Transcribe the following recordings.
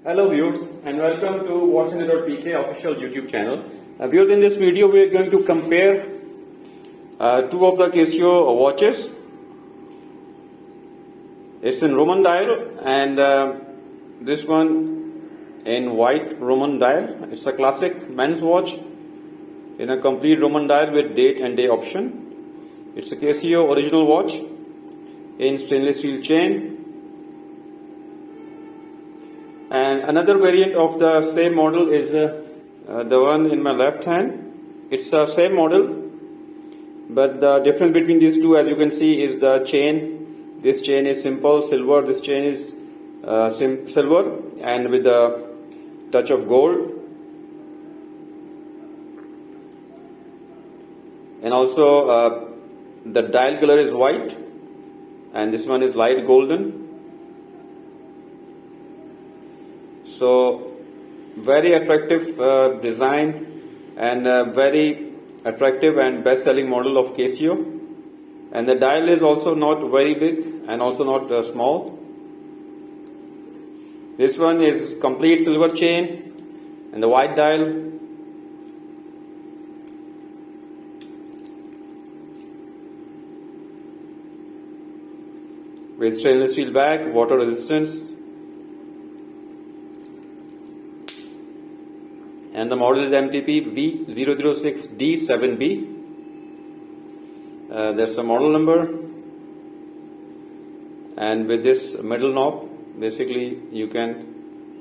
Hello viewers and welcome to Quartz.pk official YouTube channel. Viewers, in this video we are going to compare two of the Casio watches. It's in Roman dial and this one in white Roman dial. It's a classic men's watch in a complete Roman dial with date and day option. It's a Casio original watch in stainless steel chain. And another variant of the same model is the one in my left hand. It's the same model, but the difference between these two, as you can see, is the chain. This chain is simple silver, this chain is silver and with a touch of gold. And also the dial color is white and this one is light golden. So very attractive design and very attractive and best selling model of Casio, and the dial is also not very big and also not small. This one is complete silver chain and the white dial. With stainless steel back, water resistance. And the model is MTP-V006D-7B. There's a model number, and with this middle knob, basically you can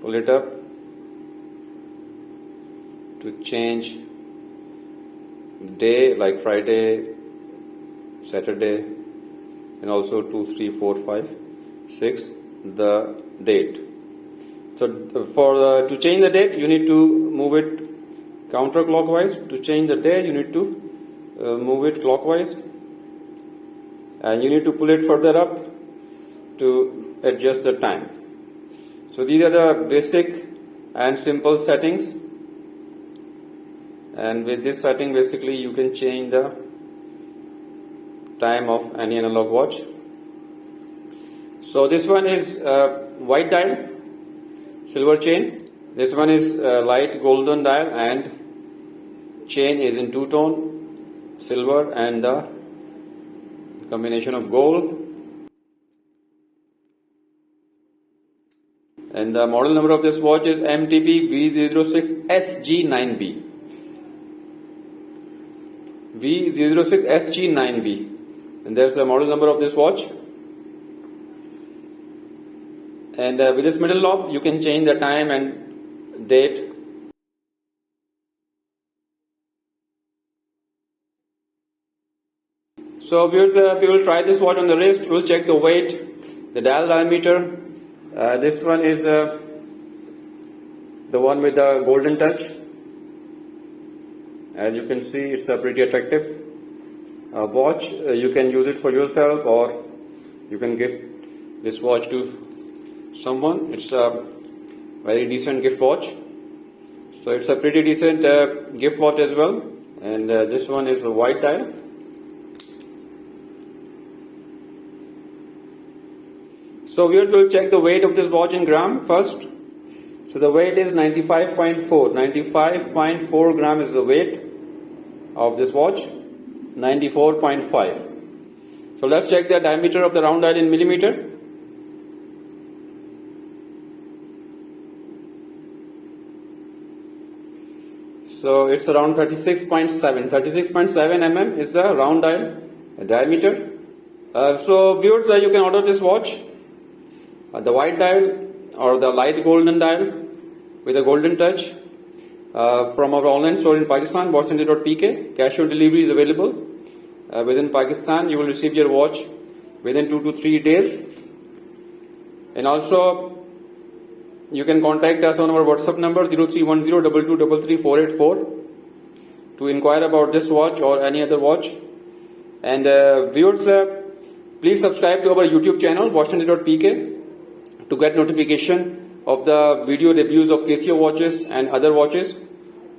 pull it up to change day, like Friday, Saturday, and also 2, 3, 4, 5, 6, the date. So to change the date, you need to move it counterclockwise. To change the day, you need to move it clockwise, and you need to pull it further up to adjust the time. So these are the basic and simple settings, and with this setting basically you can change the time of any analog watch. So this one is white dial, silver chain. This one is light golden dial and chain is in two-tone, silver and the combination of gold. And the model number of this watch is MTP-V006SG-9B. V006SG-9B. And there's the model number of this watch. And with this middle knob, you can change the time and date. So viewers, we will try this watch on the wrist. We will check the weight, the dial diameter. This one is the one with the golden touch. As you can see, it's a pretty attractive watch. You can use it for yourself, or you can give this watch to someone. It's a very decent gift watch. So it's a pretty decent gift watch as well. And this one is a white dial. So we will check the weight of this watch in gram first. So the weight is 95.4. 95.4 gram is the weight of this watch. 94.5. So let's check the diameter of the round dial in millimeter. So it's around 36.7 mm is the round dial diameter. So viewers, you can order this watch, the white dial or the light golden dial with a golden touch from our online store in Pakistan, Quartz.pk. Cash on delivery is available within Pakistan. You will receive your watch within 2 to 3 days. And also you can contact us on our WhatsApp number 031022333484 to inquire about this watch or any other watch. And viewers, please subscribe to our YouTube channel Quartz.pk to get notification of the video reviews of Casio watches and other watches.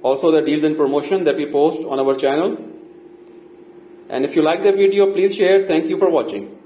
Also the deals and promotion that we post on our channel. And if you like the video, please share. Thank you for watching.